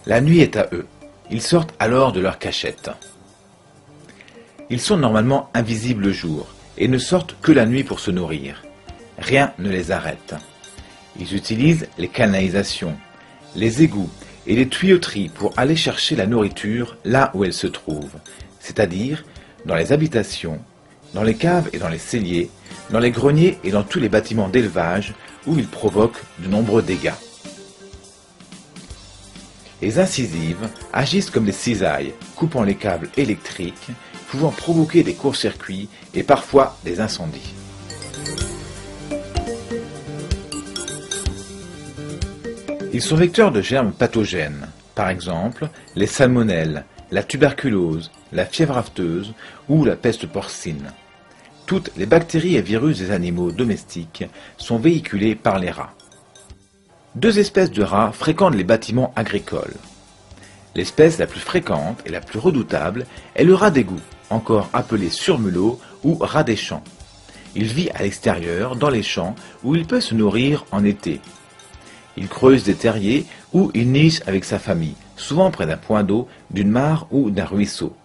La nuit est à eux. Ils sortent alors de leur cachette. Ils sont normalement invisibles le jour et ne sortent que la nuit pour se nourrir. Rien ne les arrête. Ils utilisent les canalisations, les égouts et les tuyauteries pour aller chercher la nourriture là où elle se trouve, c'est-à-dire dans les habitations, dans les caves et dans les celliers, dans les greniers et dans tous les bâtiments d'élevage où ils provoquent de nombreux dégâts. Les incisives agissent comme des cisailles, coupant les câbles électriques, pouvant provoquer des courts-circuits et parfois des incendies. Ils sont vecteurs de germes pathogènes, par exemple les salmonelles, la tuberculose, la fièvre afteuse ou la peste porcine. Toutes les bactéries et virus des animaux domestiques sont véhiculés par les rats. Deux espèces de rats fréquentent les bâtiments agricoles. L'espèce la plus fréquente et la plus redoutable est le rat d'égout, encore appelé surmulot ou rat des champs. Il vit à l'extérieur, dans les champs, où il peut se nourrir en été. Il creuse des terriers où il niche avec sa famille, souvent près d'un point d'eau, d'une mare ou d'un ruisseau.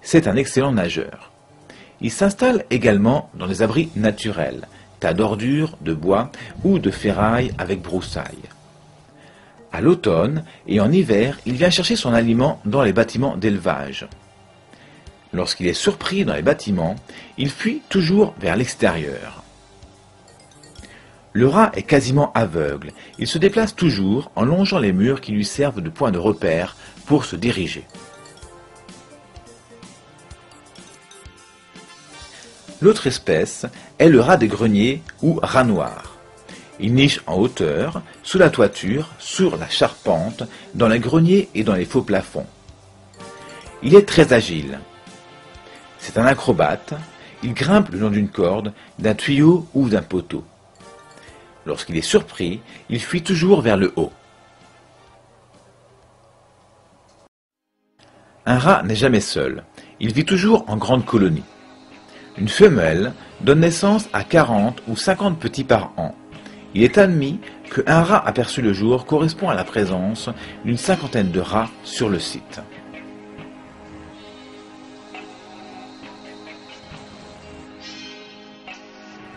C'est un excellent nageur. Il s'installe également dans des abris naturels, tas d'ordures, de bois ou de ferraille avec broussailles. À l'automne et en hiver, il vient chercher son aliment dans les bâtiments d'élevage. Lorsqu'il est surpris dans les bâtiments, il fuit toujours vers l'extérieur. Le rat est quasiment aveugle. Il se déplace toujours en longeant les murs qui lui servent de point de repère pour se diriger. L'autre espèce est le rat des greniers ou rat noir. Il niche en hauteur, sous la toiture, sur la charpente, dans les greniers et dans les faux plafonds. Il est très agile. C'est un acrobate. Il grimpe le long d'une corde, d'un tuyau ou d'un poteau. Lorsqu'il est surpris, il fuit toujours vers le haut. Un rat n'est jamais seul. Il vit toujours en grande colonie. Une femelle donne naissance à 40 ou 50 petits par an. Il est admis qu'un rat aperçu le jour correspond à la présence d'une cinquantaine de rats sur le site.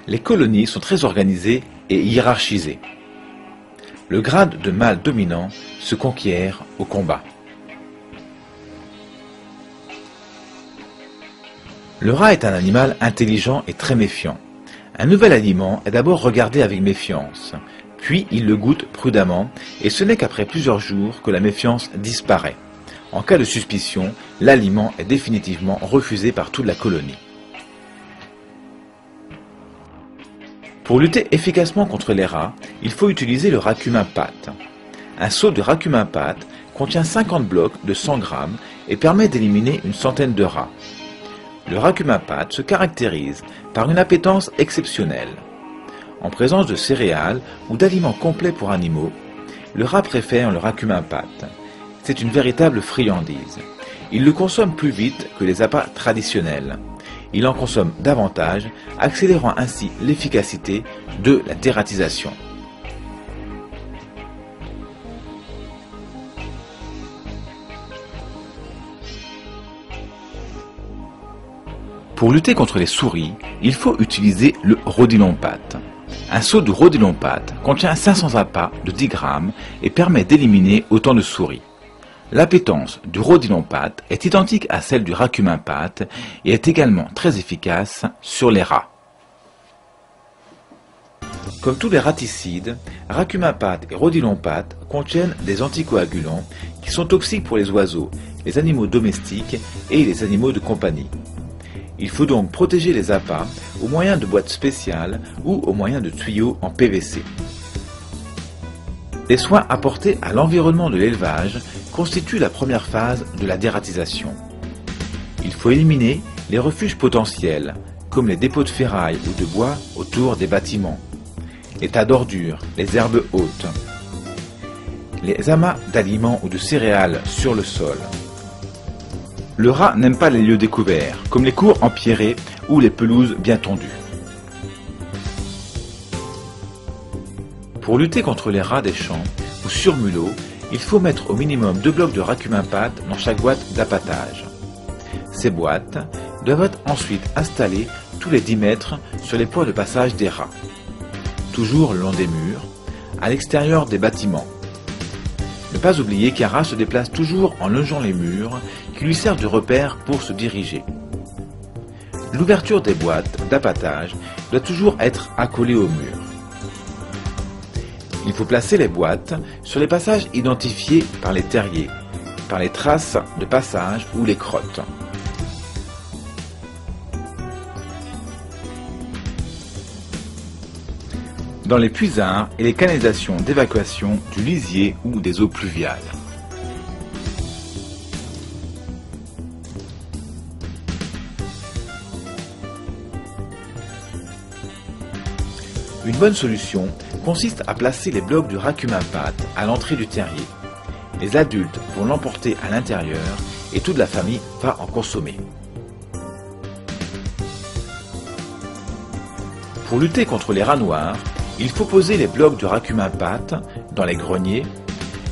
Les colonies sont très organisées et hiérarchisées. Le grade de mâle dominant se conquiert au combat. Le rat est un animal intelligent et très méfiant. Un nouvel aliment est d'abord regardé avec méfiance, puis il le goûte prudemment et ce n'est qu'après plusieurs jours que la méfiance disparaît. En cas de suspicion, l'aliment est définitivement refusé par toute la colonie. Pour lutter efficacement contre les rats, il faut utiliser le racumin-pâte. Un seau de racumin-pâte contient 50 blocs de 100 grammes et permet d'éliminer une centaine de rats. Le racumin-pâte se caractérise par une appétence exceptionnelle. En présence de céréales ou d'aliments complets pour animaux, le rat préfère le racumin-pâte. C'est une véritable friandise. Il le consomme plus vite que les appâts traditionnels. Il en consomme davantage, accélérant ainsi l'efficacité de la dératisation. Pour lutter contre les souris, il faut utiliser le rhodilon-pâte. Un seau de rhodilon-pâte contient 500 appâts de 10 grammes et permet d'éliminer autant de souris. L'appétence du rhodilon-pâte est identique à celle du racumin-pâte et est également très efficace sur les rats. Comme tous les raticides, racumin-pâte et rhodilon-pâte contiennent des anticoagulants qui sont toxiques pour les oiseaux, les animaux domestiques et les animaux de compagnie. Il faut donc protéger les appâts au moyen de boîtes spéciales ou au moyen de tuyaux en PVC. Les soins apportés à l'environnement de l'élevage constituent la première phase de la dératisation. Il faut éliminer les refuges potentiels, comme les dépôts de ferraille ou de bois autour des bâtiments. les tas d'ordures, les herbes hautes, les amas d'aliments ou de céréales sur le sol. Le rat n'aime pas les lieux découverts, comme les cours empierrés ou les pelouses bien tondues. Pour lutter contre les rats des champs ou sur mulot, il faut mettre au minimum 2 blocs de racumin-pâte dans chaque boîte d'appâtage. Ces boîtes doivent être ensuite installées tous les 10 mètres sur les points de passage des rats, toujours le long des murs, à l'extérieur des bâtiments. Ne pas oublier qu'un rat se déplace toujours en longeant les murs qui lui servent de repère pour se diriger. L'ouverture des boîtes d'appâtage doit toujours être accolée au mur. Il faut placer les boîtes sur les passages identifiés par les terriers, par les traces de passage ou les crottes. Dans les puisards et les canalisations d'évacuation du lisier ou des eaux pluviales. Une bonne solution consiste à placer les blocs de racumin-pâte à l'entrée du terrier. Les adultes vont l'emporter à l'intérieur et toute la famille va en consommer. Pour lutter contre les rats noirs, il faut poser les blocs de racumin-pâte dans les greniers,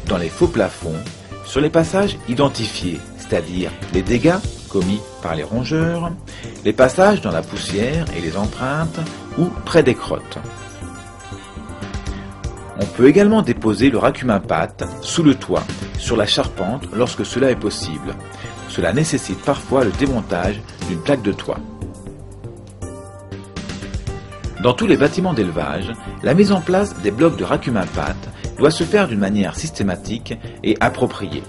dans les faux plafonds, sur les passages identifiés, c'est-à-dire les dégâts commis par les rongeurs, les passages dans la poussière et les empreintes ou près des crottes. On peut également déposer le racumin-pâte sous le toit, sur la charpente lorsque cela est possible. Cela nécessite parfois le démontage d'une plaque de toit. Dans tous les bâtiments d'élevage, la mise en place des blocs de racumin-pâte doit se faire d'une manière systématique et appropriée.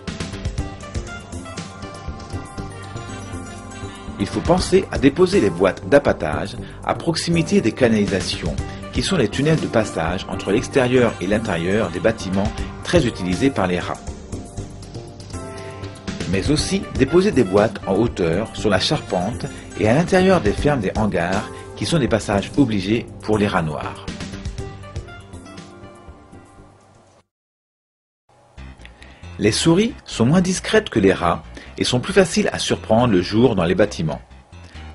Il faut penser à déposer les boîtes d'appâtage à proximité des canalisations, qui sont les tunnels de passage entre l'extérieur et l'intérieur des bâtiments très utilisés par les rats. Mais aussi déposer des boîtes en hauteur sur la charpente et à l'intérieur des fermes des hangars, qui sont des passages obligés pour les rats noirs. Les souris sont moins discrètes que les rats et sont plus faciles à surprendre le jour dans les bâtiments.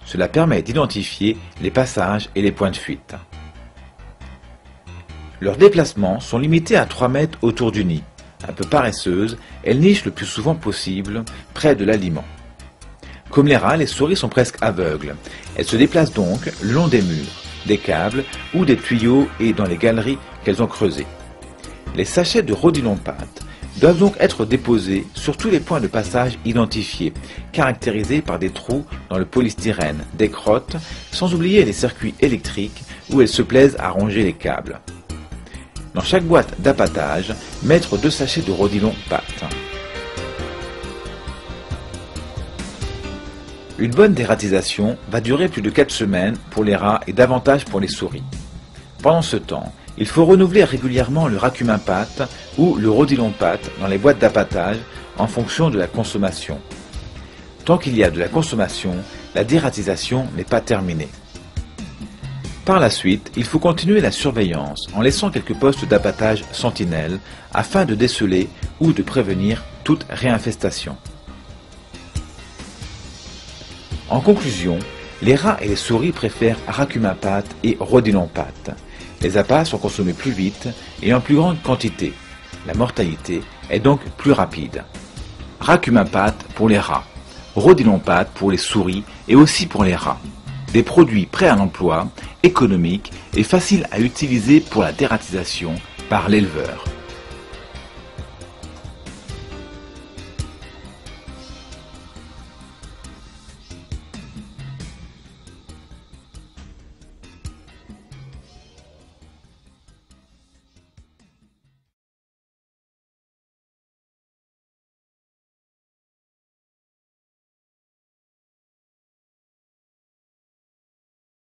Cela permet d'identifier les passages et les points de fuite. Leurs déplacements sont limités à 3 mètres autour du nid. Un peu paresseuses, elles nichent le plus souvent possible près de l'aliment. Comme les rats, les souris sont presque aveugles. Elles se déplacent donc le long des murs, des câbles ou des tuyaux et dans les galeries qu'elles ont creusées. Les sachets de rhodilon-pâte doivent donc être déposés sur tous les points de passage identifiés, caractérisés par des trous dans le polystyrène, des crottes, sans oublier les circuits électriques où elles se plaisent à ronger les câbles. Dans chaque boîte d'appâtage, mettre 2 sachets de rhodilon-pâte. Une bonne dératisation va durer plus de 4 semaines pour les rats et davantage pour les souris. Pendant ce temps, il faut renouveler régulièrement le racumin-pâte ou le rhodilon-pâte dans les boîtes d'appâtage en fonction de la consommation. Tant qu'il y a de la consommation, la dératisation n'est pas terminée. Par la suite, il faut continuer la surveillance en laissant quelques postes d'appâtage sentinelles afin de déceler ou de prévenir toute réinfestation. En conclusion, les rats et les souris préfèrent racumin-pâte et rhodilon-pâte. Les appâts sont consommés plus vite et en plus grande quantité. La mortalité est donc plus rapide. Racumin-pâte pour les rats, rhodilon-pâte pour les souris et aussi pour les rats. Des produits prêts à l'emploi, économiques et faciles à utiliser pour la dératisation par l'éleveur.